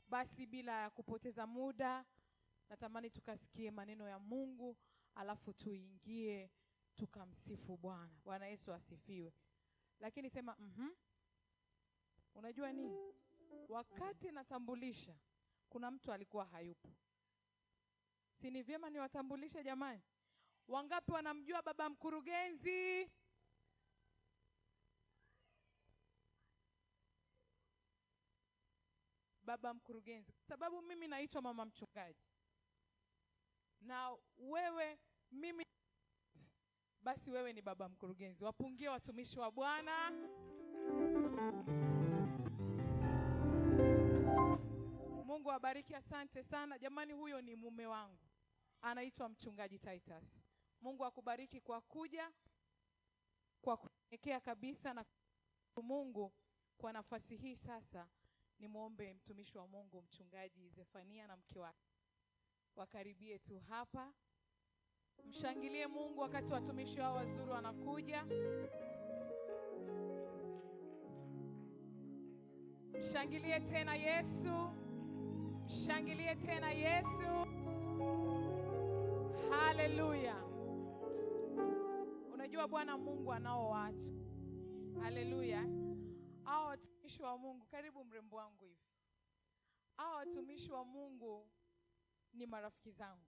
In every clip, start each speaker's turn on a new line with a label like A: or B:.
A: Basi bila ya kupoteza muda, natamani tukasikie maneno ya Mungu, alafu tuingie tukamsifu Bwana. Bwana Yesu asifiwe. Lakini sema unajua nini? Wakati natambulisha kuna mtu alikuwa hayupo. Si ni vyema niwatambulishe jamani? Wangapi wanamjua baba mkurugenzi? Baba mkurugenzi. Sababu mimi naitwa mama mchungaji. Na wewe mimi, basi wewe ni baba mkurugenzi. Wapungie watumishi wa Bwana. Mungu awabariki, asante sana. Jamani, huyo ni mume wangu. Anaitwa mchungaji Titus. Mungu akubariki kwa kuja, kwa kunyenyekea kabisa, na Mungu kwa nafasi hii. Sasa nimuombe mtumishi wa Mungu mchungaji Zefania na mke wake wakaribie tu hapa. Mshangilie Mungu wakati watumishi wao wazuri wanakuja. Mshangilie tena Yesu. Mshangilie tena Yesu. Haleluya. Unajua Bwana Mungu anao watu. Haleluya. Hao watumishi wa Mungu, karibu mrembo wangu hivi. Hao watumishi wa Mungu ni marafiki zangu.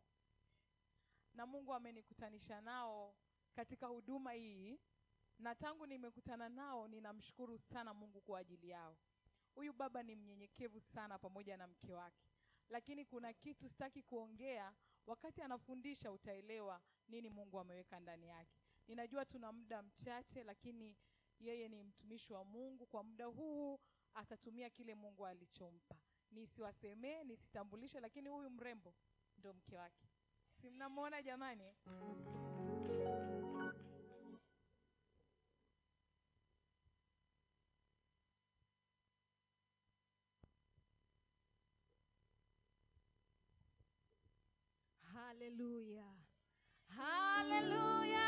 A: Na Mungu amenikutanisha nao katika huduma hii. Na tangu nimekutana nao ninamshukuru sana Mungu kwa ajili yao. Huyu baba ni mnyenyekevu sana pamoja na mke wake. Lakini kuna kitu sitaki kuongea, wakati anafundisha utaelewa nini Mungu ameweka ndani yake. Ninajua tuna muda mchache, lakini yeye ni mtumishi wa Mungu. Kwa muda huu atatumia kile Mungu alichompa. Nisiwasemee, nisitambulishe, lakini huyu mrembo ndio mke wake. Si mnamuona jamani?
B: Haleluya. Haleluya.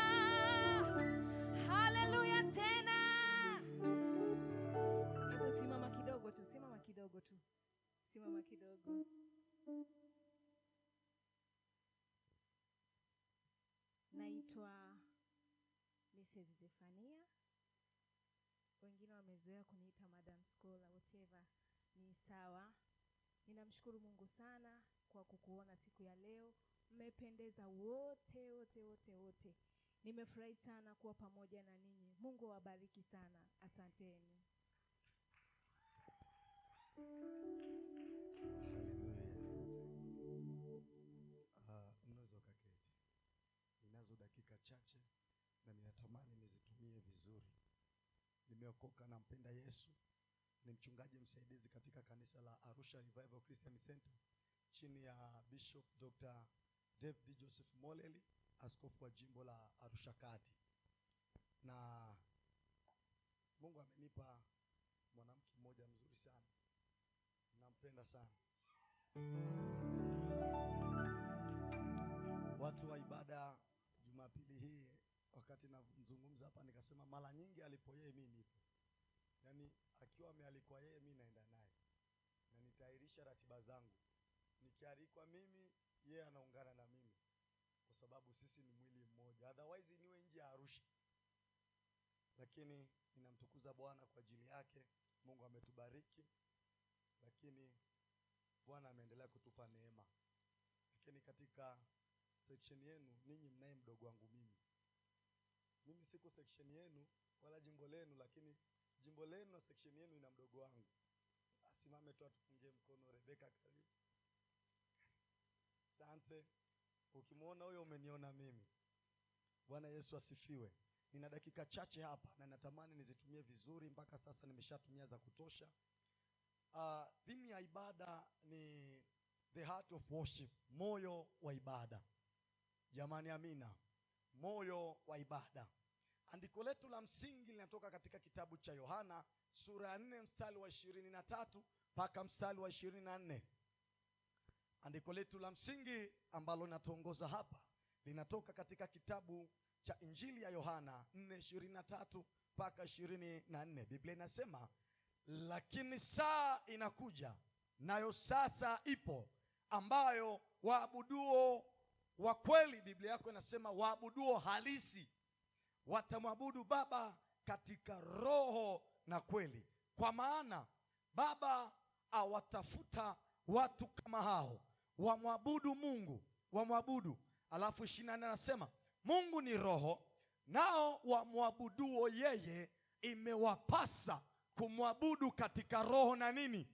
B: Haleluya tena. Hebu simama kidogo tu, simama kidogo tu. Simama kidogo. Naitwa Mrs. Zefania. Wengine wamezoea kuniita Madam Scholar, whatever. Ni sawa. Ninamshukuru Mungu sana kwa kukuona siku ya leo. Mmependeza wote wote wote wote. Nimefurahi sana kuwa pamoja na ninyi. Mungu awabariki sana. Asanteni.
C: Unaweza ukaketi. Ninazo dakika chache na ninatamani nizitumie vizuri. Nimeokoka na mpenda Yesu. Ni mchungaji msaidizi katika kanisa la Arusha Revival Christian Center chini ya Bishop Dr. David Joseph Moleli, askofu wa jimbo la Arusha Kati. Na Mungu amenipa mwanamke mmoja mzuri sana. Nampenda sana. Watu wa ibada Jumapili hii, wakati nazungumza hapa nikasema mara nyingi alipo yeye mimi nipo. Yaani akiwa amealikwa yeye mimi naenda naye. Na nitairisha ratiba zangu. Nikialikwa mimi, yeye anaungana na mimi. Kwa sababu sisi ni mwili mmoja. Otherwise niwe nje ya Arusha. Lakini ninamtukuza Bwana kwa ajili yake. Mungu ametubariki. Lakini Bwana ameendelea kutupa neema. Lakini katika section yenu, ninyi mnaye mdogo wangu mimi. Mimi siko section yenu wala jimbo lenu, lakini jimbo lenu na section yenu ina mdogo wangu. Asimame tu atupungie mkono. Rebeka, karibu. Asante. Ukimwona huyo umeniona mimi. Bwana Yesu asifiwe. Nina dakika chache hapa na natamani nizitumie vizuri. Mpaka sasa nimeshatumia za kutosha. Theme ya ibada ni the heart of worship, moyo wa ibada. Jamani, amina. Moyo wa ibada. Andiko letu la msingi linatoka katika kitabu cha Yohana sura ya 4 mstari wa 23 mpaka mstari wa 24. Andiko letu la msingi ambalo linatuongoza hapa linatoka katika kitabu cha Injili ya Yohana 4:23 mpaka 24. Biblia inasema, lakini saa inakuja nayo sasa ipo, ambayo waabuduo wa kweli, Biblia yako inasema waabuduo halisi watamwabudu Baba katika roho na kweli, kwa maana Baba awatafuta watu kama hao wamwabudu Mungu, wamwabudu. Alafu 24 anasema Mungu ni roho, nao wamwabuduo yeye imewapasa kumwabudu katika roho na nini?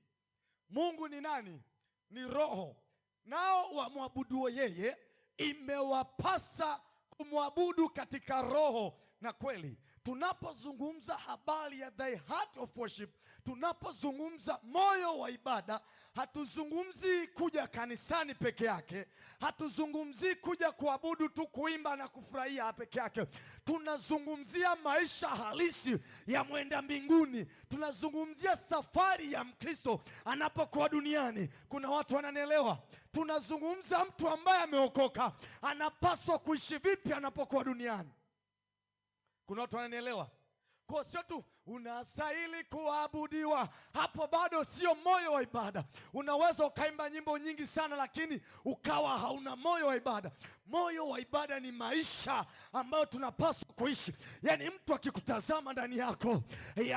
C: Mungu ni nani? Ni roho, nao wamwabuduo yeye imewapasa kumwabudu katika roho na kweli. Tunapozungumza habari ya the heart of worship, tunapozungumza moyo wa ibada, hatuzungumzi kuja kanisani peke yake, hatuzungumzi kuja kuabudu tu, kuimba na kufurahia peke yake. Tunazungumzia maisha halisi ya mwenda mbinguni. Tunazungumzia safari ya Mkristo anapokuwa duniani. Kuna watu wananielewa? Tunazungumza mtu ambaye ameokoka anapaswa kuishi vipi anapokuwa duniani. Kuna watu wananielewa? Kwa sio tu unastahili kuabudiwa, hapo bado sio moyo wa ibada. Unaweza ukaimba nyimbo nyingi sana, lakini ukawa hauna moyo wa ibada. Moyo wa ibada ni maisha ambayo tunapaswa kuishi. Yaani mtu akikutazama ndani yako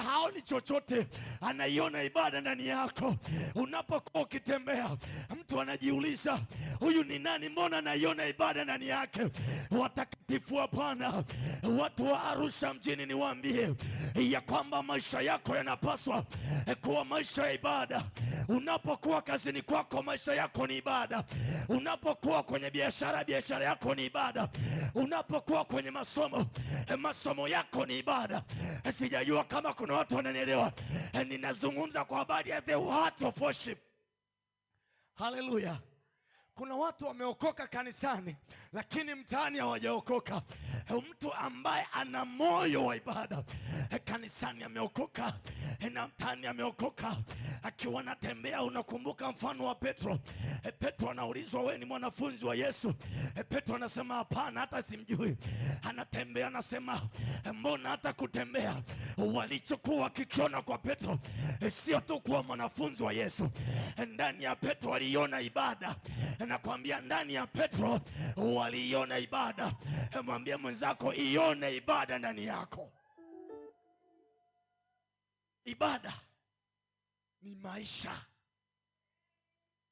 C: haoni chochote, anaiona ibada ndani yako. Unapokuwa ukitembea, mtu anajiuliza, huyu ni nani? Mbona anaiona ibada ndani yake? Watakatifu wa Bwana, watu wa Arusha mjini, niwaambie ya kwamba maisha yako yanapaswa kuwa maisha ya ibada. Unapokuwa kazini kwako, maisha yako ni ibada. Unapokuwa kwenye biashara, biashara yako ni ibada. Unapokuwa kwenye masomo, masomo yako ni ibada. Sijajua kama kuna watu wananielewa. Ninazungumza kwa habari ya the heart of worship. Hallelujah. Kuna watu wameokoka kanisani, lakini mtaani hawajaokoka. Mtu ambaye ana moyo wa ibada, kanisani ameokoka na mtaani ameokoka. Akiwa anatembea, unakumbuka mfano wa Petro. Petro anaulizwa, wewe ni mwanafunzi wa Yesu? Petro anasema hapana, hata simjui. Anatembea, anasema mbona hata kutembea? Walichokuwa kikiona kwa Petro sio tu kuwa mwanafunzi wa Yesu. Ndani ya Petro waliona ibada. Nakwambia ndani ya Petro waliona ibada. Mwambie mwenzako, ione ibada ndani yako. Ibada ni maisha.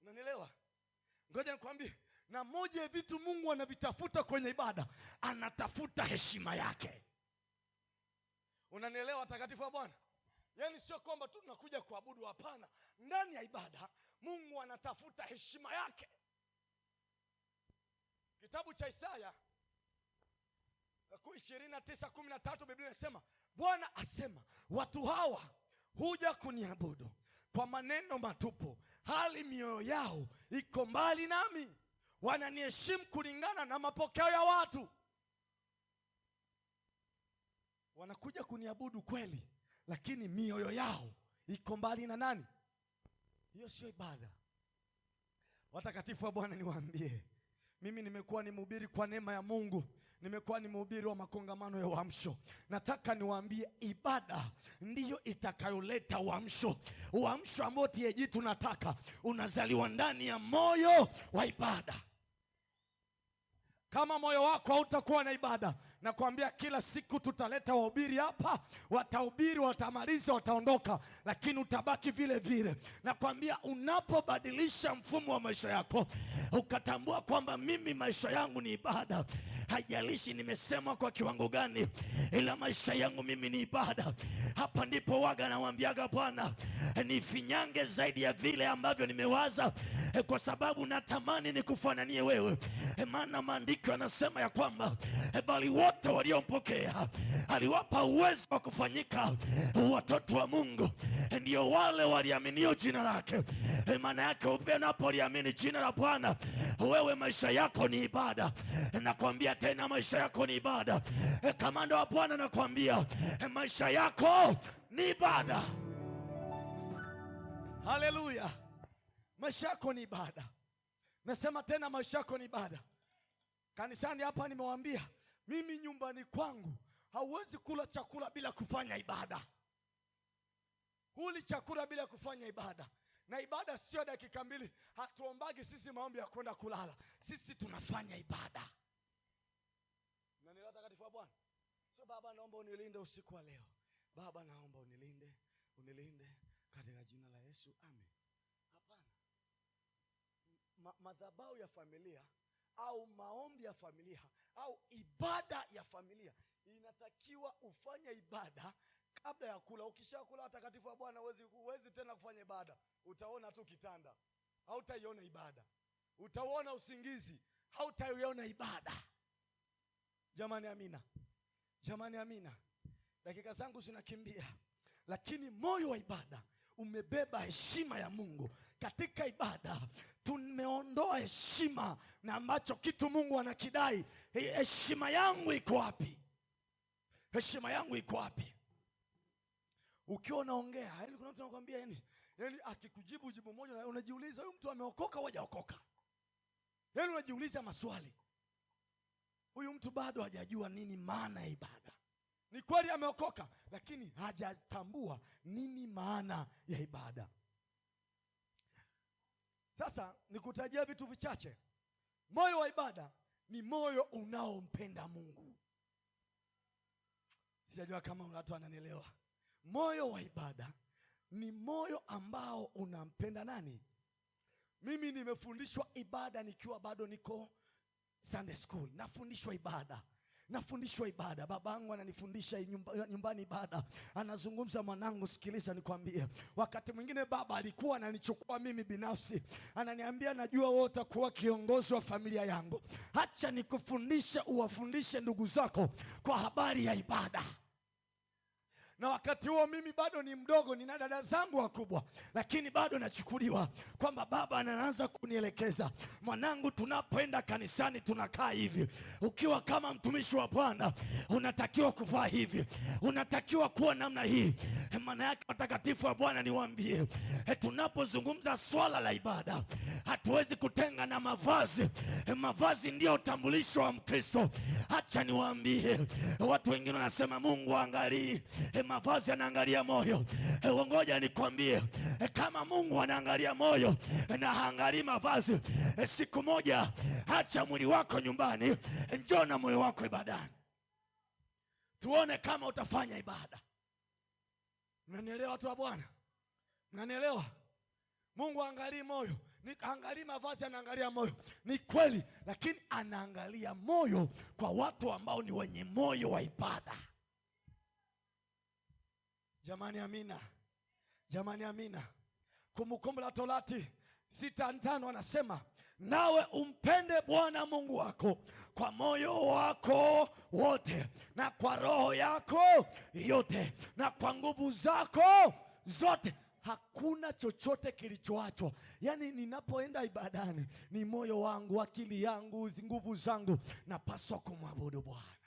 C: Unanielewa? Ngoja nikwambie, na moja ya vitu Mungu anavitafuta kwenye ibada, anatafuta heshima yake. Unanielewa, watakatifu wa Bwana? Yaani sio kwamba tu tunakuja kuabudu, hapana. Ndani ya ibada Mungu anatafuta heshima yake. Kitabu cha Isaya 29:13 Biblia inasema, Bwana asema, watu hawa huja kuniabudu kwa maneno matupu, hali mioyo yao iko mbali nami. Wananiheshimu kulingana na mapokeo ya watu. Wanakuja kuniabudu kweli, lakini mioyo yao iko mbali na nani? Hiyo sio ibada. Watakatifu wa Bwana, niwaambie, mimi nimekuwa ni mhubiri kwa neema ya Mungu. Nimekuwa ni mhubiri wa makongamano ya uamsho. Nataka niwaambie, ibada ndiyo itakayoleta uamsho. Uamsho ambao TAG tunataka unazaliwa ndani ya moyo wa ibada. Kama moyo wako hautakuwa na ibada, nakwambia kila siku tutaleta wahubiri hapa, watahubiri, watamaliza, wataondoka, lakini utabaki vile vile. Nakwambia unapobadilisha mfumo wa maisha yako, ukatambua kwamba mimi maisha yangu ni ibada, haijalishi nimesema kwa kiwango gani, ila maisha yangu mimi ni ibada. Hapa ndipo waga nawaambiaga Bwana, nifinyange zaidi ya vile ambavyo nimewaza, kwa sababu natamani nikufananie wewe. Maana maandiko yanasema ya kwamba bali wote waliompokea aliwapa uwezo wa kufanyika watoto wa Mungu, ndio wale waliaminio jina lake. Maana yake unapoliamini jina la Bwana, wewe maisha yako ni ibada. Nakwambia tena, maisha yako ni ibada. Kamanda wa Bwana nakwambia, maisha yako ni ibada. Haleluya. Maisha yako ni ibada. Nasema tena, maisha yako ni ibada. Kanisani hapa nimewaambia, mimi nyumbani kwangu hauwezi kula chakula bila kufanya ibada. Huli chakula bila kufanya ibada. Na ibada sio dakika mbili. Hatuombagi sisi maombi ya kwenda kulala. Sisi tunafanya ibada. Na ni watakatifu wa Bwana. So Baba, naomba unilinde usiku wa leo. Baba, naomba unilinde katika jina la Yesu. Amen. Hapana. Madhabahu ya familia au maombi ya familia au ibada ya familia inatakiwa ufanye ibada kabla ya kula. Ukishakula watakatifu wa Bwana huwezi tena kufanya ibada. Utaona tu kitanda, hautaiona ibada. Utaona usingizi, hautaiona ibada. Jamani amina. Jamani amina. Dakika zangu zinakimbia, lakini moyo wa ibada umebeba heshima ya Mungu. Katika ibada tumeondoa heshima na ambacho kitu Mungu anakidai. Heshima yangu iko wapi? Heshima yangu iko wapi? Ukiwa unaongea, yaani kuna mtu anakuambia yaani akikujibu jibu moja na unajiuliza huyu mtu ameokoka au hajaokoka? Yaani unajiuliza maswali. Huyu mtu bado hajajua nini maana ya ibada. Ni kweli ameokoka, lakini hajatambua nini maana ya ibada. Sasa nikutajia vitu vichache. Moyo wa ibada ni moyo unaompenda Mungu. Sijajua kama watu wananielewa. Moyo wa ibada ni moyo ambao unampenda nani? Mimi nimefundishwa ibada nikiwa bado niko Sunday school. Nafundishwa ibada. Babangu ananifundisha nyumbani ibada. Anazungumza, mwanangu sikiliza nikwambie. Wakati mwingine baba alikuwa ananichukua mimi binafsi. Ananiambia najua wewe utakuwa kiongozi wa familia yangu. Acha nikufundishe uwafundishe ndugu zako kwa habari ya ibada. Na wakati huo mimi bado ni mdogo, nina dada zangu wakubwa, lakini bado nachukuliwa kwamba baba anaanza kunielekeza. Mwanangu, tunapoenda kanisani tunakaa hivi. Ukiwa kama mtumishi wa Bwana unatakiwa kuvaa hivi. Unatakiwa kuwa namna hii. Maana yake watakatifu wa Bwana niwaambie, tunapozungumza swala la ibada, hatuwezi kutenga na mavazi. Mavazi ndio utambulisho wa Mkristo. Acha niwaambie, watu wengine wanasema Mungu angalii mavazi, anaangalia moyo. Ngoja nikwambie, kama Mungu anaangalia moyo na haangalii mavazi, siku moja acha mwili wako nyumbani, njoo na moyo wako ibadani. Tuone kama utafanya ibada. Mnanielewa watu wa Bwana? Mnanielewa? Mungu angalii moyo, angalii mavazi, anaangalia moyo. Ni kweli, lakini anaangalia moyo kwa watu ambao ni wenye moyo wa ibada. Jamani amina. Jamani amina. Kumbukumbu la Torati 6:5 anasema, nawe umpende Bwana Mungu wako kwa moyo wako wote na kwa roho yako yote na kwa nguvu zako zote. Hakuna chochote kilichoachwa. Yaani ninapoenda ibadani ni moyo wangu, akili yangu, nguvu zangu, napaswa kumwabudu Bwana.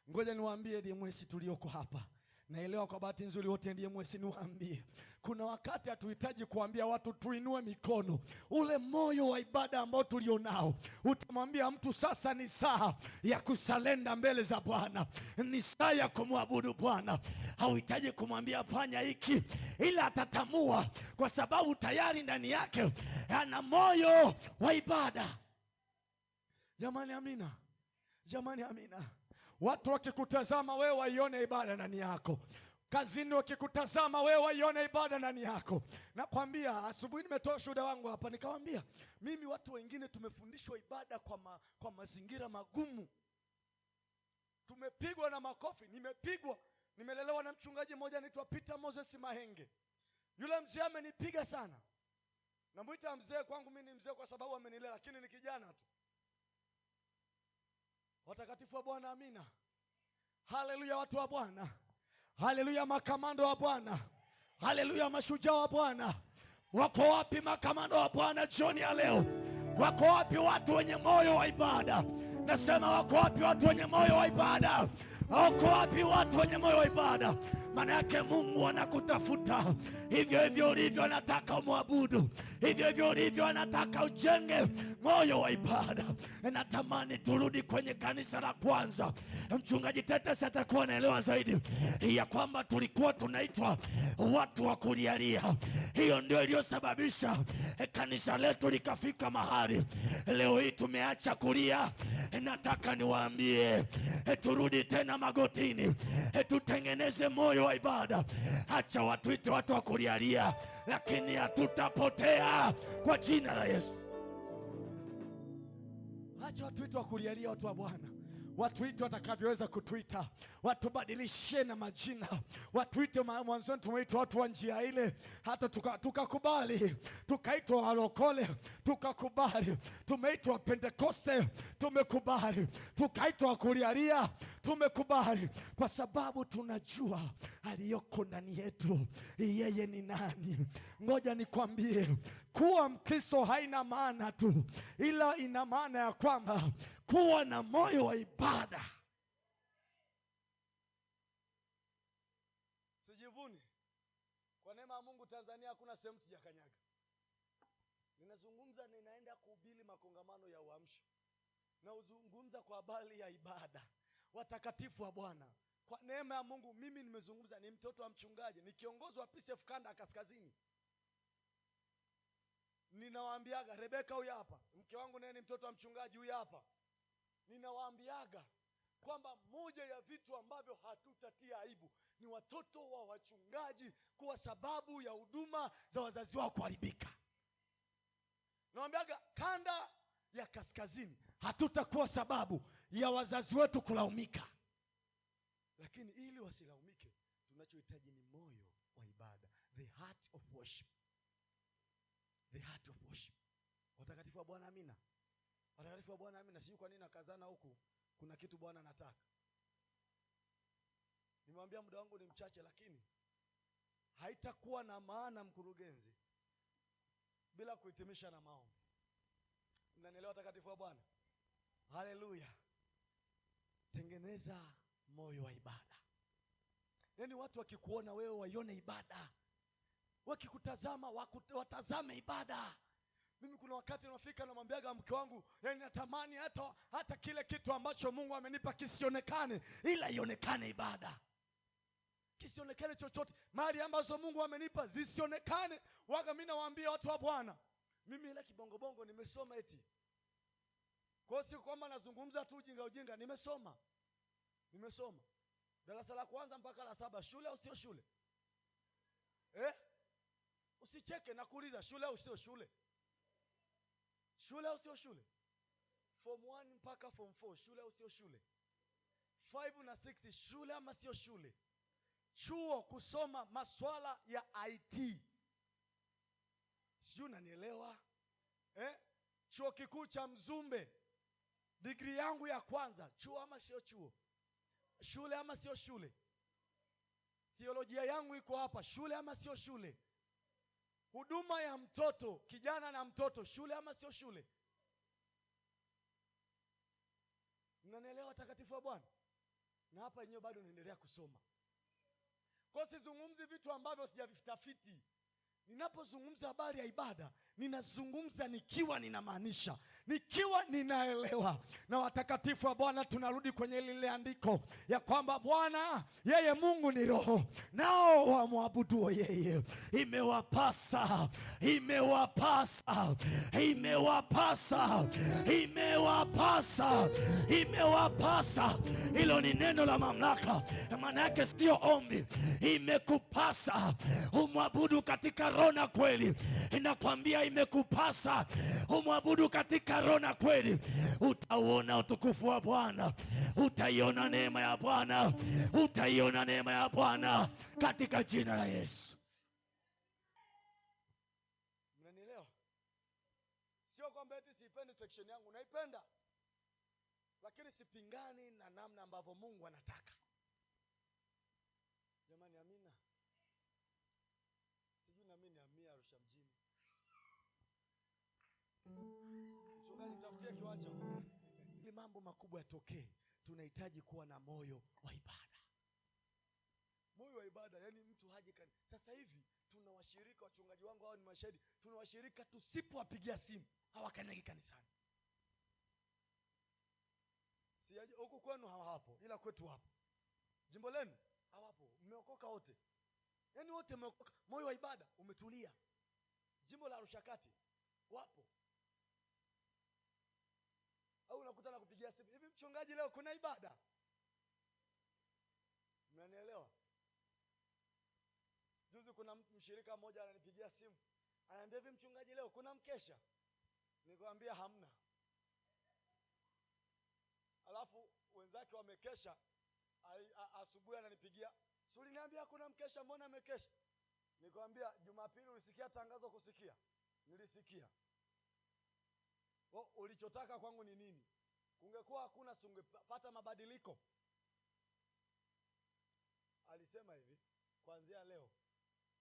C: Ngoja niwaambie DMS tulioko hapa. Naelewa kwa bahati nzuri wote ndiye mwesi niwaambie. Kuna wakati hatuhitaji kuambia watu tuinue mikono. Ule moyo wa ibada ambao tulionao, utamwambia mtu sasa ni saa ya kusalenda mbele za Bwana. Ni saa ya kumwabudu Bwana. Hauhitaji kumwambia fanya hiki, ila atatamua kwa sababu tayari ndani yake ana moyo wa ibada. Jamani amina. Jamani amina. Watu wakikutazama wewe waione ibada ndani yako. Kazini wakikutazama wewe waione ibada ndani yako. Nakwambia asubuhi nimetoa shuhuda wangu hapa, nikamwambia mimi watu wengine tumefundishwa ibada kwa mazingira magumu. Tumepigwa na makofi, nimelelewa na mchungaji mmoja anaitwa Peter Moses Mahenge. Yule mzee amenipiga sana. Namuita mzee, kwangu mimi ni mzee kwa sababu amenilea, lakini ni kijana tu. Watakatifu wa Bwana amina. Haleluya watu wa Bwana. Haleluya makamando wa Bwana. Haleluya mashujaa wa Bwana. Wako wapi makamando wa Bwana jioni ya leo? Wako wapi watu wenye moyo wa ibada? Nasema wako wapi watu wenye moyo wa ibada? Wako wapi watu wenye moyo wa ibada?
D: Maana yake Mungu anakutafuta. Hivyo hivyo ulivyo anataka umwabudu. Hivyo hivyo ulivyo anataka ujenge moyo wa ibada. Natamani turudi kwenye kanisa la kwanza. Mchungaji Tetesi atakuwa anaelewa zaidi ya kwamba tulikuwa tunaitwa watu wa kulialia. Hiyo ndio iliyosababisha kanisa letu likafika mahali leo hii tumeacha kulia. Nataka niwaambie turudi tena magotini, tutengeneze moyo wa ibada. Acha watuite watu wa kulialia, lakini hatutapotea kwa jina la Yesu.
C: Acha watuite wa kulialia watu wa Bwana. Watuite watakavyoweza kutuita. Watubadilishe na majina. Watuite mwanzoni tumeitwa watu wa njia ile, hata tukakubali. Tukaitwa walokole, tukakubali. Tumeitwa Pentekoste, tumekubali. Tukaitwa kulialia, tumekubali. Kwa sababu tunajua aliyoko ndani yetu yeye ni nani. Ngoja nikwambie, kuwa Mkristo haina maana tu, ila ina maana ya kwamba kuwa na moyo wa ibada. Sijivuni. Kwa neema ya Mungu Tanzania hakuna sehemu sijakanyaga. Ninazungumza, ninaenda kuhubiri makongamano ya uamsho. Na uzungumza kwa habari ya ibada. Watakatifu wa Bwana. Kwa neema ya Mungu mimi nimezungumza, ni mtoto wa mchungaji, ni kiongozi wa PCF kanda kaskazini. Ninawaambiaga Rebeka huyu hapa, mke wangu naye ni mtoto wa mchungaji huyu hapa. Ninawaambiaga kwamba moja ya vitu ambavyo hatutatia aibu ni watoto wa wachungaji kwa sababu ya huduma za wazazi wao kuharibika. Nawaambiaga kanda ya kaskazini hatutakuwa sababu ya wazazi wetu kulaumika. Lakini ili wasilaumike, tunachohitaji ni moyo wa ibada, the heart of worship. The heart of worship. Watakatifu wa Bwana, amina. Watakatifu wa Bwana, amina. Sijui kwa nini nakazana huku, kuna kitu Bwana anataka. Nimwambia muda wangu ni mchache, lakini haitakuwa na maana mkurugenzi bila kuhitimisha na maombi. Mnanielewa watakatifu wa Bwana? Haleluya. Tengeneza moyo wa ibada. Yaani watu wakikuona wewe waione ibada. Wakikutazama watazame ibada. Mimi kuna wakati nafika namwambiaga mke wangu, yaani natamani hata kile kitu ambacho Mungu amenipa kisionekane, ila ionekane ibada. Kisionekane chochote. Mali ambazo Mungu amenipa zisionekane. Waga mimi nawaambia watu wa Bwana, mimi ile kibongobongo nimesoma eti. Kwa siku kwamba nazungumza tu ujinga, nimesoma. Darasa la kwanza mpaka la 7, shule au sio shule? Usicheke na kuuliza, shule au sio shule? Shule au sio shule? Form 1 mpaka form 4, shule au sio shule? 5 na 6, shule ama sio shule? Chuo kusoma masuala ya IT. Sio, unanielewa? Chuo kikuu cha Mzumbe, degree yangu ya kwanza, chuo ama sio chuo? Shule ama sio shule? Theolojia yangu iko hapa, shule ama sio shule? Huduma ya mtoto, kijana na mtoto, shule ama sio shule? Mnanielewa watakatifu wa Bwana? Na hapa yenyewe bado naendelea kusoma. Kwa sizungumzi vitu ambavyo sijavitafiti. Ninapozungumza habari ya ibada, ninazungumza nikiwa ninamaanisha, nikiwa ninaelewa. Na watakatifu wa Bwana, tunarudi kwenye lile andiko ya kwamba Bwana yeye Mungu ni roho, nao wamwabuduo yeye imewapasa. Hilo ni neno la mamlaka, maana yake sio ombi. Imekupasa umwabudu katika roho na kweli. Inakwambia imekupasa umwabudu katika roho na kweli. Utauona utukufu wa Bwana, utaiona neema ya Bwana, utaiona neema ya Bwana katika jina la Yesu. Mnanielewa? Sio kwamba eti sipendi section yangu, naipenda. Lakini sipingani na namna ambavyo Mungu anataka. Jamani, amina. Sijui na mimi nihamia Arusha mjini. Mchungaji, tafutie kiwanja. Ili mambo makubwa yatokee, tunahitaji kuwa na moyo wa ibada. moyo wa ibada, yani mtu haje sasa hivi tuna washirika, wachungaji wangu hao ni mashahidi, tuna washirika tusipowapigia simu hawakanyagi kanisani. Siaje huko kwenu hawapo, ila kwetu hapo. Jimbo lenu hawapo, mmeokoka wote. Yaani wote mmeokoka, moyo wa ibada umetulia. Jimbo la Arusha Kati wapo. Au unakutana kupigia simu, hivi mchungaji leo kuna ibada? Mnanielewa? Juzi kuna mshirika mmoja ananipigia simu, ananiambia hivi mchungaji leo kuna mkesha? Nikamwambia hamna. Alafu wenzake wamekesha, asubuhi ananipigia, "Si uliniambia kuna mkesha, mbona amekesha?" Nikamwambia, "Jumapili ulisikia tangazo kusikia?" Nilisikia. Ulichotaka kwangu ni nini? Kungekuwa hakuna singepata mabadiliko. Alisema hivi, kuanzia leo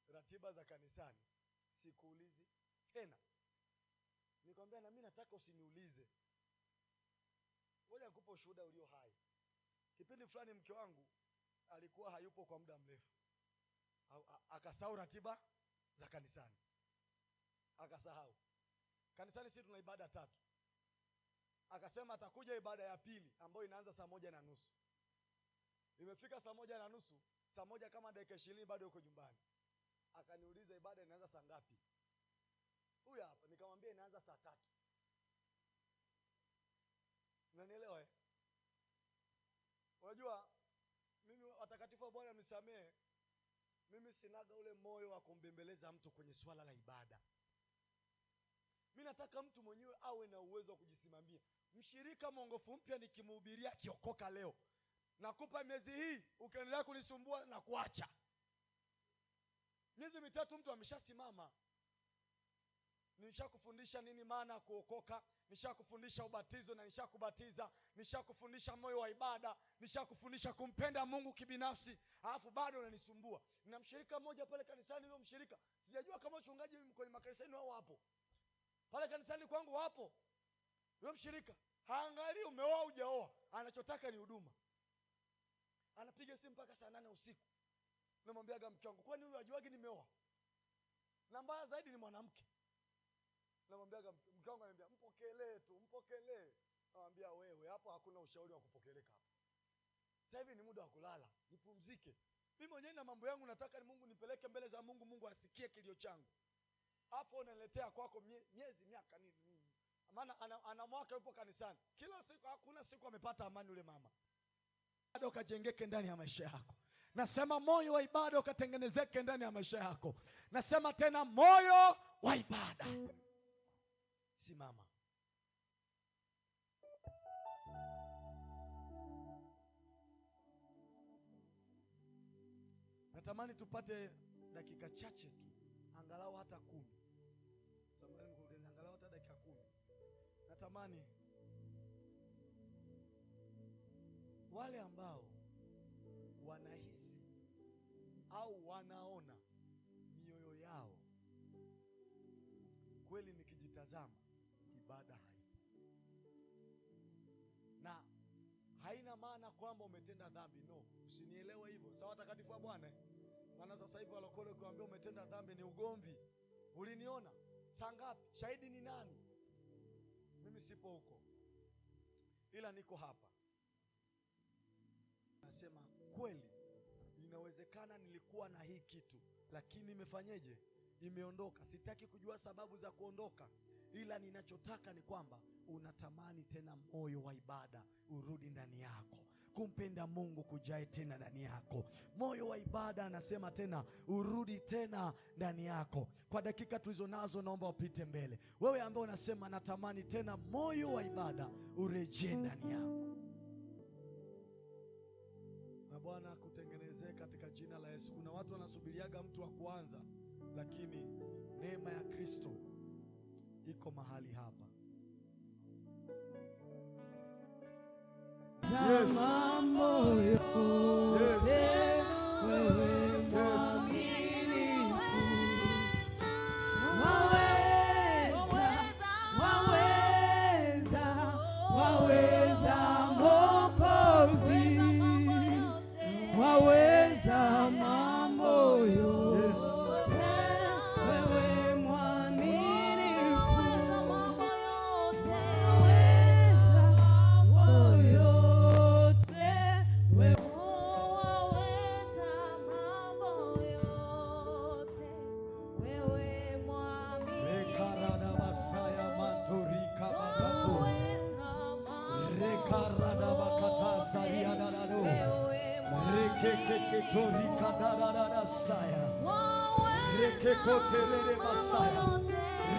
C: ratiba za kanisani sikuulizi tena. Nikamwambia na mimi nataka usiniulize. Ngoja nikupe ushuhuda ulio hai. Kipindi fulani mke wangu alikuwa hayupo kwa muda mrefu. Akasahau ratiba za kanisani. Akasahau. Kanisani sisi tuna ibada 3. Akasema atakuja ibada ya pili ambayo inaanza saa 1:30. Imefika saa 1:30, saa 1 kama dakika 20 bado yuko nyumbani. Akaniuliza ibada inaanza saa ngapi? Huyu hapa, nikamwambia inaanza saa 3. Unanielewa eh? Unajua mimi watakatifu wa Bwana mnisamee, mimi sinaga ule moyo wa kumbembeleza mtu kwenye swala la ibada. Mimi nataka mtu mwenyewe awe na uwezo wa kujisimamia. Mshirika mwongofu mpya nikimhubiria kiokoka leo, nakupa miezi hii, ukiendelea kunisumbua na kuacha. Miezi 3 mtu ameshasimama. Nishakufundisha nini maana kuokoka, nishakufundisha ubatizo na nishakubatiza, nishakufundisha moyo wa ibada, nishakufundisha kumpenda Mungu kibinafsi, alafu bado unanisumbua. Na mshirika mmoja pale kanisani, huyo mshirika sijajua kama wachungaji kwenye makanisani wao wapo. Pale kanisani kwangu wapo. Huyo mshirika haangalii umeoa hujaoa, anachotaka ni huduma. Anapiga simu mpaka saa 8 usiku. Namwambiaga mke wangu, kwani huyu ajuagi nimeoa? Na mbaya zaidi ni mwanamke. Namwambiaga mke wangu, ananiambia mpokelee tu, mpokelee. Namwambia wewe hapo hakuna ushauri wa kupokeleka hapo. Sasa hivi ni muda wa kulala, nipumzike. Mimi mwenyewe na mambo yangu nataka ni Mungu nipeleke mbele za Mungu, Mungu asikie kilio changu. Afu unaniletea kwako miezi miaka nini? Maana ana mwaka yupo kanisani. Kila siku hakuna siku amepata amani yule mama. Bado kajengeke ndani ya maisha yako. Nasema moyo wa ibada ukatengenezeke ndani ya maisha yako. Nasema tena moyo wa ibada. Simama. Natamani tupate dakika chache tu, angalau hata 10. Samahani mkurugenzi, angalau hata dakika 10. Natamani wale ambao wanahisi au wanaona mioyo yao kweli, nikijitazama ibada haipo, na haina maana kwamba umetenda dhambi. No, usinielewe hivyo. Sawa watakatifu wa Bwana? Maana sasa hivi walokole ukiwaambia umetenda dhambi ni ugomvi. Uliniona saa ngapi? Shahidi ni nani? Mimi sipo huko, ila niko hapa. Nasema kweli inawezekana nilikuwa na hii kitu, lakini imefanyeje? Imeondoka. Sitaki kujua sababu za kuondoka, ila ninachotaka ni kwamba unatamani tena moyo wa ibada urudi ndani yako, kumpenda Mungu kujae tena ndani yako. Moyo wa ibada anasema tena urudi tena ndani yako. Kwa dakika tulizo nazo naomba upite mbele. Wewe ambaye unasema natamani tena moyo wa ibada urejee ndani yako. Na Bwana kutengenezee katika jina la Yesu. Kuna watu wanasubiriaga mtu wa kwanza, lakini neema ya Kristo iko mahali hapa.
E: Yes. Waweza Mwokozi, waweza
C: Rakatorika darada saya. Rekekoterere masaya.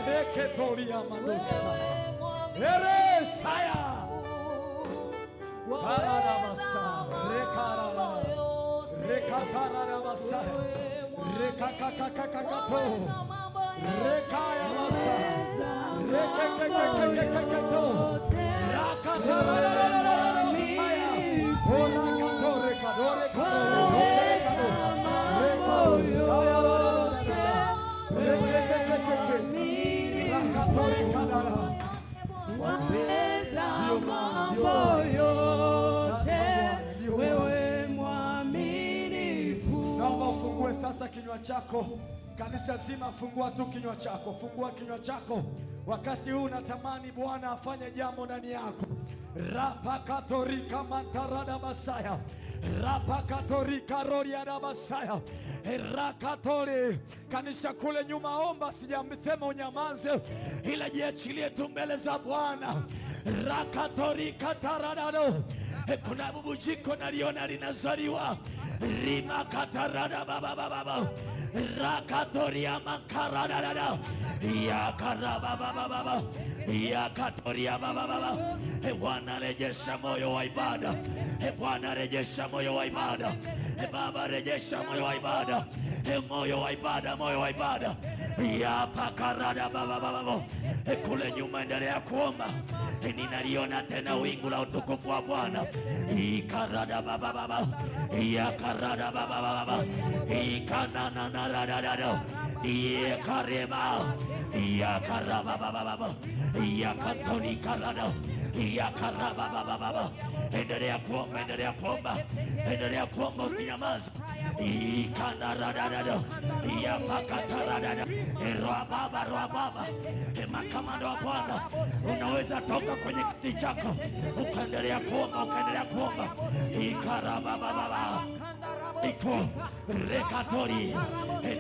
C: Reketoria manusaya. Ere saya. Karada masaya. Rekarada. Rekatarada masaya. Rekakakakakato. Rekaya masaya. Rekekekekekekato. Rakatarada masaya. Orakatore kadore kadore kadore saya. Naomba ufungue sasa kinywa chako. Kanisa zima, fungua tu kinywa chako, fungua kinywa chako. Wakati huu natamani Bwana afanye jambo ndani yako. Rapakatorika mantarada basaya. Rapakatorika roriada basaya. Rakatori. Kanisa kule nyuma, omba, sijamsema unyamaze, ila jiachilie tu mbele za Bwana. Rakatorika taradado. Kuna bubujiko naliona linazaliwa. Rima katarada baba baba. Rakatoria makaradada. Ya karaba baba baba. Ya katoria baba baba. Bwana rejesha moyo wa ibada. Bwana rejesha moyo wa ibada. Baba rejesha moyo wa ibada. Moyo wa ibada, moyo wa ibada. Ya pakarada baba baba. Kule nyuma endelea kuomba. Ninaliona tena wingu la utukufu wa Bwana. Ikarada baba baba. Ya karada baba baba. Ikanana naradada. Ya kareba. Ya karaba baba baba. Ya katoni karada. Ya karaba baba baba. Endelea kuomba, endelea kuomba. Endelea kuomba, usinyamaze. Ikanaradada. Ya pakataradada. Roa baba. Makamanda wa Bwana, unaweza toka kwenye kiti chako ukaendelea kuomba, ukaendelea kuomba. Ikaraba baba. Iko rekatori.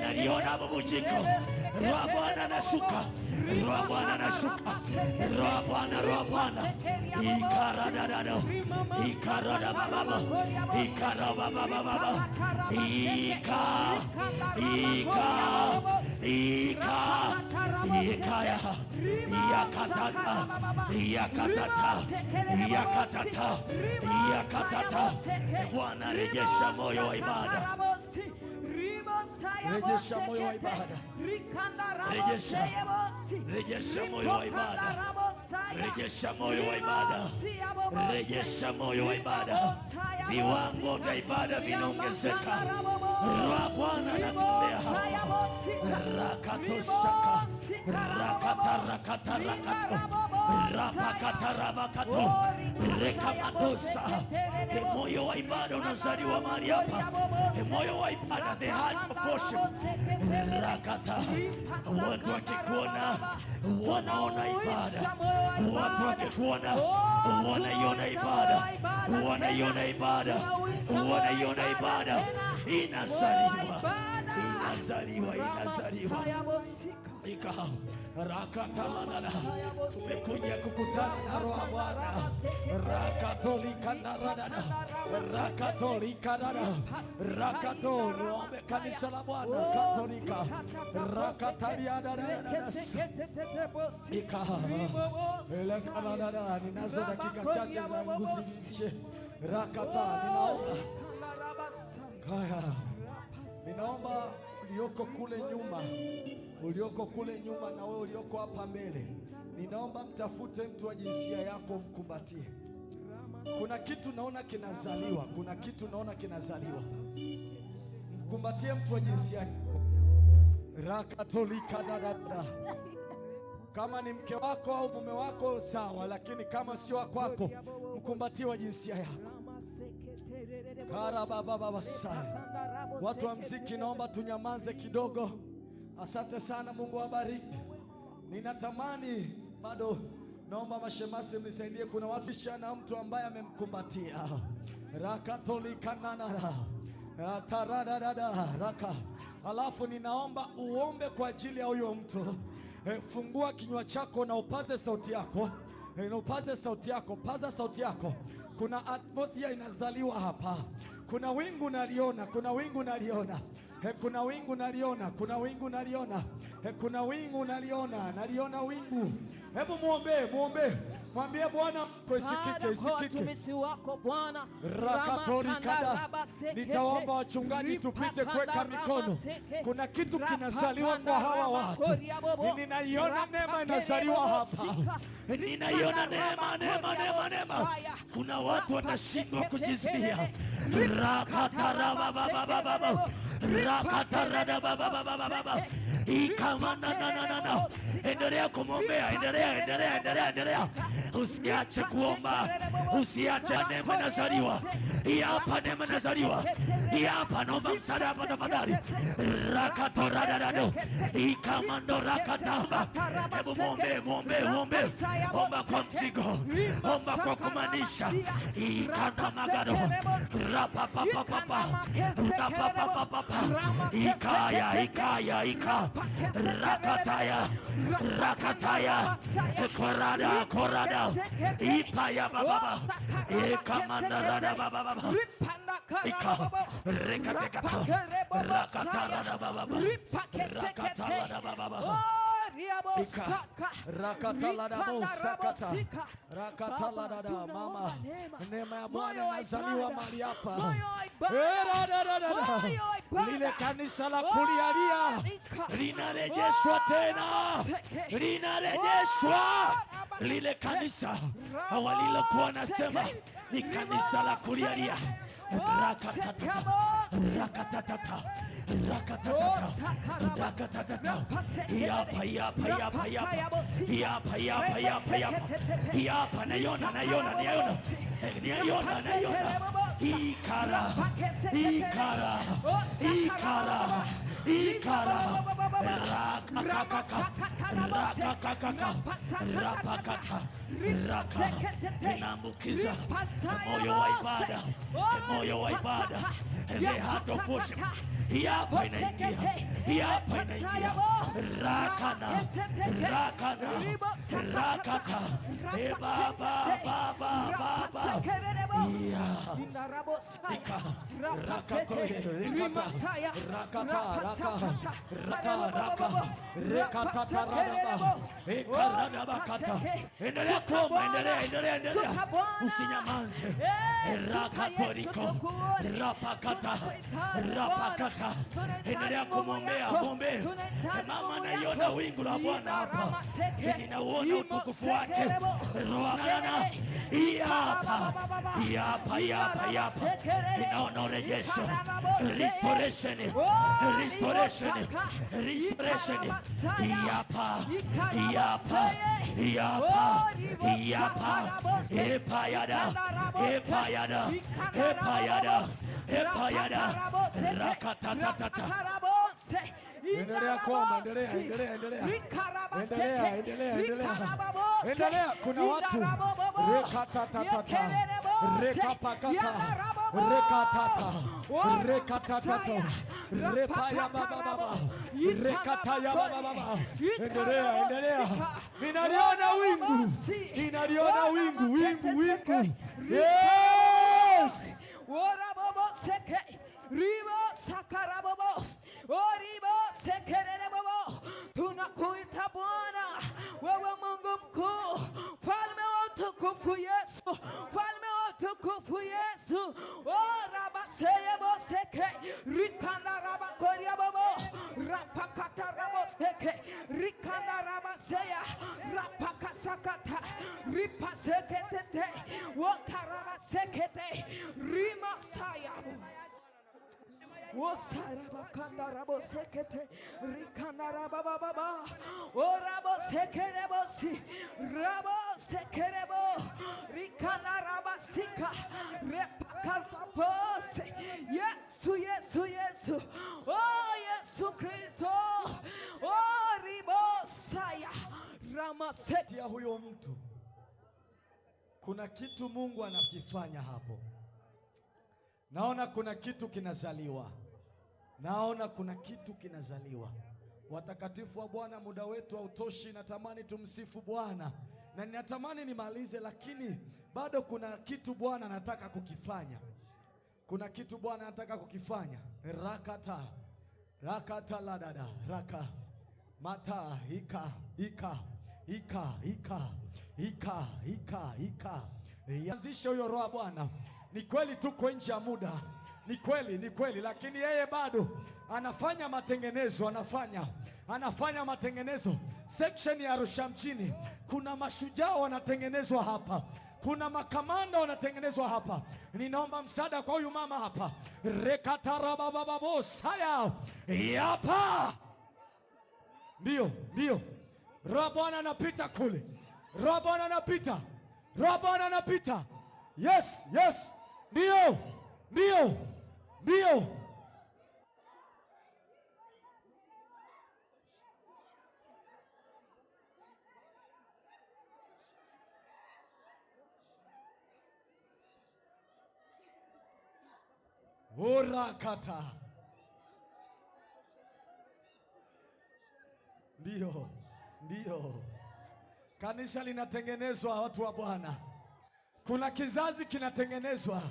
C: Naliona bubujiko. Roa Bwana anashuka. Roa Bwana anashuka. Roa Bwana, Roa Bwana. Ikaradada. Ikarada baba. Ikaraba baba. Ikaya. Yakatata. Bwana rejesha moyo wa ibada. Rejesha moyo wa ibada. Rejesha moyo wa ibada. Rejesha moyo wa ibada. Rejesha moyo wa ibada. Viwango vya ibada vinaongezeka. Roho Bwana anatembea hapa. Rakatosaka. Rakata. Rapakatarabakato. Rekamadosa. Moyo wa ibada unazaliwa mahali hapa. Moyo wa ibada, the heart of worship. Rakata. Watu wakikuona wanaona ibada. Watu wakikuona wanaiona ibada. Wanaiona ibada. Wanaiona ibada. Inazaliwa. Ika rakatalala. Tumekuja kukutana na Roho Bwana. Rakatolika naradada. Rakatolika dada. Rakatoli. Ombe kanisa la Bwana Katolika. Rakatalia dada. Ika elekanadada. Ninazo dakika chache za nguzi. Rakata. Ninaomba ulioko kule nyuma na wewe ulioko hapa mbele, ninaomba mtafute mtu wa jinsia yako, mkumbatie. Kuna kitu naona kinazaliwa. Mkumbatie mtu wa jinsia yako. Rakatolika dada. Kama ni mke wako au mume wako sawa, lakini kama sio wako, mkumbatie wa jinsia yako. Karababa sana. Watu wa muziki, naomba tunyamaze kidogo. Asante sana, Mungu awabariki. Ninatamani bado, naomba mashemasi mnisaidie. Kuna watu na mtu ambaye amemkumbatia. Rakatolika nanara. Taradada raka. Alafu ninaomba uombe kwa ajili ya huyo mtu. Fungua kinywa chako na upaze sauti yako. Paza sauti yako. Kuna atmosphere inazaliwa hapa. Kuna wingu naliona, kuna wingu naliona. Kuna wingu naliona, kuna wingu naliona. Kuna wingu naliona, naliona wingu. Hebu muombe. Mwambie Bwana isikike.
E: Watumishi wako Bwana.
C: Rakatori kada. Nitaomba wachungaji tupite kuweka mikono. Kuna kitu kinazaliwa kwa hawa watu. Ninaiona neema inazaliwa hapa.
D: Ninaiona neema. Kuna watu watashindwa kujizuia. Endelea kumwombea, endelea. Usiache kuomba, usiache. Neema inazaliwa. Hii hapa neema inazaliwa. Hii hapa naomba msaada hapa tafadhali. Rakatorado. Ikamando rakataba. Hebu muombe. Omba kwa mzigo. Omba kwa kumanisha. Ikanda magado. Rapapapapa. Ikaya. Rakataya. Korada. Ipaya baba. Ikamanda rada baba. Ika. Rekatekata. Rakatarada baba. Rakatarada baba.
C: Rakatalada mama. Neema ya Bwana inazaliwa mahali hapa. Lile kanisa la kulialia linarejeshwa tena. Lile kanisa walilokuwa nasema ni kanisa la kulialia. Rakatata. Yapa naiona. Ikara. Raka. Inaambukiza moyo wa ibada. The heart of worship. Hapa inaingia. Rakana. Rakata. Baba. Endelea. Usinyamanze. Rakatoriko. Rapakata. Endelea kumwombea. Mama naiona wingu la Bwana hapa. Ninauona utukufu wake. Hapa. Ninaona urejesho. Restoration. Hapa. Epayada. Rakatatata. Endelea kuomba, endelea. Kuna watu endelea. Ninaliona wingu. Yes!
E: Tunakuita Bwana, wewe Mungu mkuu, Mfalme wa utukufu Yesu, Rikanda rabakoria bobo, rapakata raboseke, rikanda rabaseya, rapakasakata, ripasekete, wakarabasekete, rimasaya. Osarabakanda rabosekete, rikanda rabababa, orabosekerebosi, rabosekerebo, rikanda rabasika, repakazapose. Yesu, oh Yesu Kristo, oh ribosaya, ramaseti
C: ya huyo mtu. Kuna kitu Mungu anakifanya hapo. Naona kuna kitu kinazaliwa. Watakatifu wa Bwana, muda wetu hautoshi. Natamani tumsifu Bwana na ninatamani nimalize, lakini bado kuna kitu Bwana anataka kukifanya. Kuna kitu Bwana anataka kukifanya. Rakata la dada raka mata ika Anzisha huyo roho Bwana. Ni kweli tuko nje ya muda, ni kweli, lakini yeye bado anafanya matengenezo, anafanya matengenezo. Section ya Arusha mjini kuna mashujaa wanatengenezwa hapa, kuna makamanda wanatengenezwa hapa. Ninaomba msaada kwa huyu mama hapa. Rekatarabababosaya hapa. Ndio roho Bwana anapita kule, roho Bwana anapita. Yes, ndio. Orakata. Ndio. Kanisa linatengenezwa, watu wa Bwana. Kuna kizazi kinatengenezwa.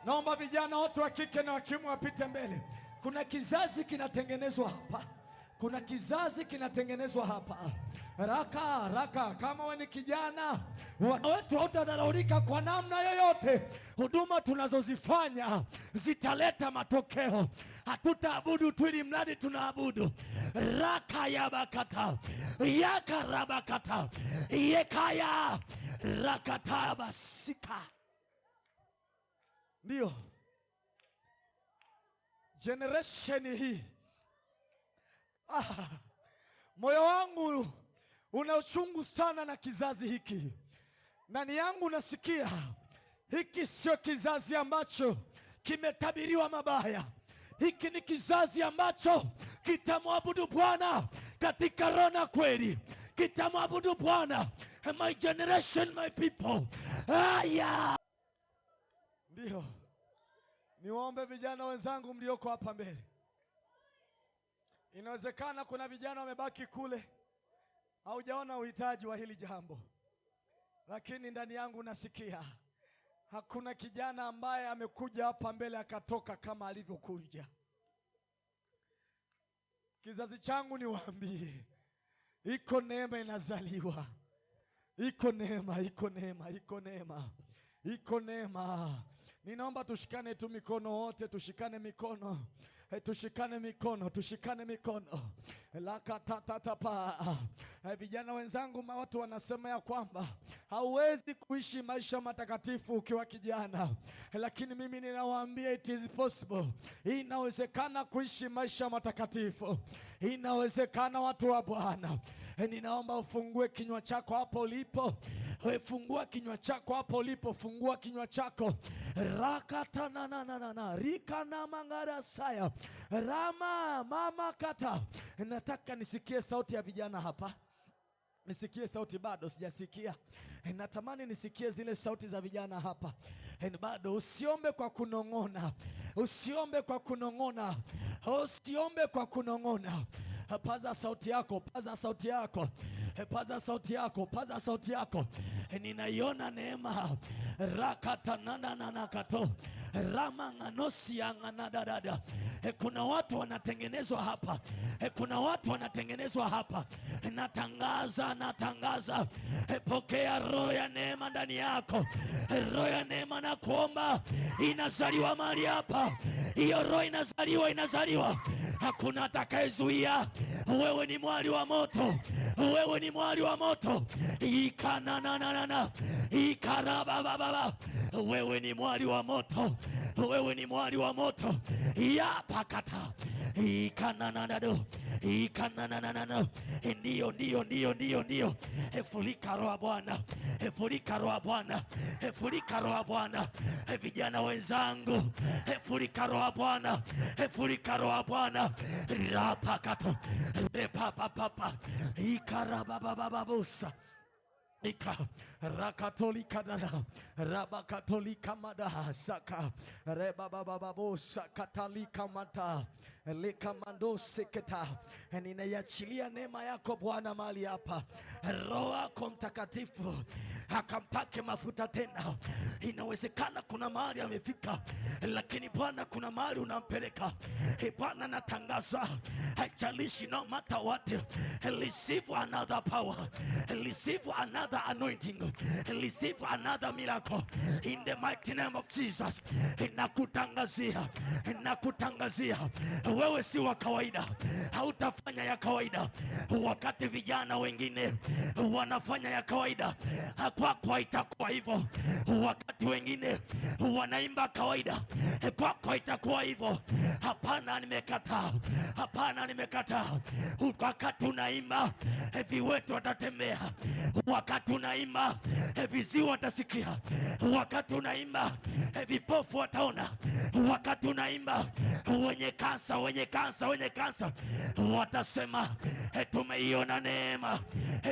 C: Naomba vijana wote wa kike na wa kiume wapite mbele. Kuna kizazi kinatengenezwa hapa. Raka. Kama wewe ni kijana, wetu hautadharaulika kwa namna yoyote. Huduma tunazozifanya zitaleta matokeo. Hatutaabudu tu ili mradi tunaabudu. Raka ya bakata, yaka rabakata, yekaya rakata basika. Ndio generation hii. Moyo wangu una uchungu sana na kizazi hiki. Ndani yangu nasikia hiki sio kizazi ambacho kimetabiriwa mabaya. Hiki ni kizazi ambacho kitamwabudu Bwana katika roho na kweli. Kitamwabudu Bwana. My generation, my people. Ndio. Niwaombe vijana wenzangu mlioko hapa mbele. Inawezekana kuna vijana wamebaki kule, haujaona uhitaji wa hili jambo, lakini ndani yangu nasikia hakuna kijana ambaye amekuja hapa mbele akatoka kama alivyokuja. Kizazi changu niwaambie, iko neema inazaliwa. Iko neema. Ninaomba tushikane tu mikono wote, tushikane mikono. Lakatatapa. Vijana wenzangu, watu wanasema ya kwamba hauwezi kuishi maisha matakatifu ukiwa kijana, lakini mimi ninawaambia it is possible. Inawezekana kuishi maisha matakatifu. Inawezekana, watu wa Bwana. Ninaomba ufungue kinywa chako hapo ulipo. Fungua kinywa chako hapo ulipo. Fungua kinywa chako. Rakatanana rikana mangara saya rama mama kata. Nataka nisikie sauti ya vijana hapa. Nisikie sauti, bado sijasikia. Natamani nisikie zile sauti za vijana hapa. Bado usiombe kwa kunong'ona. Paza sauti yako. Ninaiona neema. Rakatananakato ramanganosi anganadada. Kuna watu wanatengenezwa hapa. Natangaza. Pokea roho ya neema ndani yako. Roho ya neema na kuomba inazaliwa mahali hapa. Hiyo roho inazaliwa. Hakuna atakayezuia. Wewe ni mwali wa moto. Ikananana ikarabababa. Wewe ni mwali wa moto. Ya pakata ikananana. Ndio. Efurika roho Bwana. Vijana wenzangu, efurika roho Bwana. Rapakato repapa ikarababababusa. Ika rakatolika dada rabakatolika mada saka rebabababosa katalika mata likamando seketa. Ninaiachilia neema yako Bwana mahali hapa. Roho yako Mtakatifu akampake mafuta tena. Inawezekana kuna mahali amefika, lakini Bwana kuna mahali unampeleka. Bwana natangaza, haijalishi no matter what, receive another power, receive another anointing, receive another miracle in the mighty name of Jesus. Nakutangazia wewe si wa kawaida, hautafanya ya kawaida. Wakati vijana wengine wanafanya ya kawaida, kwako itakuwa hivyo. Wakati wengine wanaimba kawaida, kwako itakuwa hivyo. Hapana, nimekataa. Hapana, nimekataa. Wakati unaimba, viwetu watatembea. Wakati unaimba, viziwi watasikia. Wakati unaimba, vipofu wataona. Wakati unaimba, wenye kansa watasema tumeiona neema,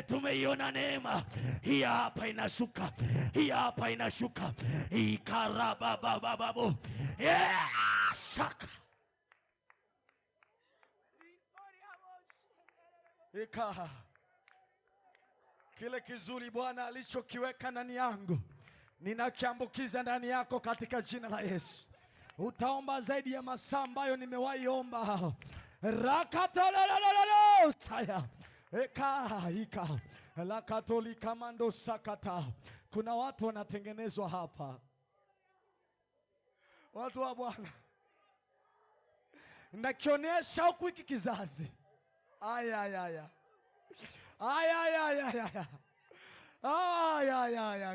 C: tumeiona neema. Hii hapa inashuka, hii hapa inashuka. Ikarababababo, shaka ika kile kizuri Bwana alichokiweka ndani yangu ninakiambukiza ndani yako katika jina la Yesu. Utaomba zaidi ya masaa ambayo nimewahi omba. Rakatalalalo saya ika la katolika mando sakata. Kuna watu wanatengenezwa hapa, watu wa Bwana. Nakionyesha huku hiki kizazi. Aya.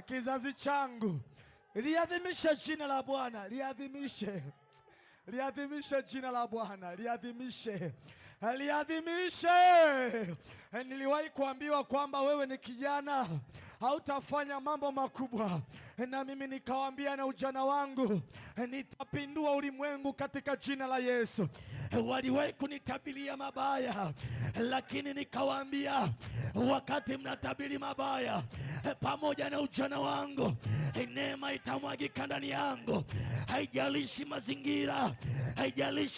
C: Kizazi changu liadhimishe jina la Bwana, liadhimishe jina la Bwana, liadhimishe. Niliwahi kuambiwa kwamba wewe ni kijana, hautafanya mambo makubwa, na mimi nikawaambia na ujana wangu nitapindua ulimwengu katika jina la Yesu. Waliwahi kunitabiria mabaya, lakini nikawaambia wakati mnatabiri mabaya, pamoja na ujana wangu, neema itamwagika ndani yangu. Haijalishi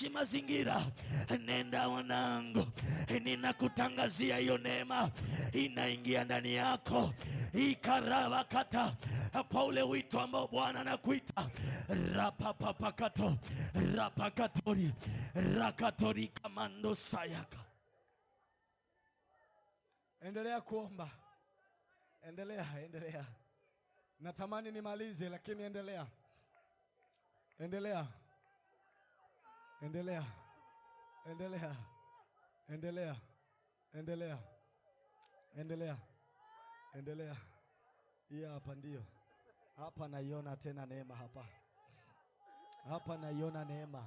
C: mazingira, nenda wanangu, ninakutangazia hiyo neema inaingia ndani yako. Ikaravakata kwa ule wito ambao Bwana anakuita. Rapapapakato rapakatori rakatori kamando sayaka. Endelea kuomba, endelea. Natamani nimalize, lakini endelea. Hii hapa ndio. Hapa naiona tena neema hapa. Hapa naiona neema.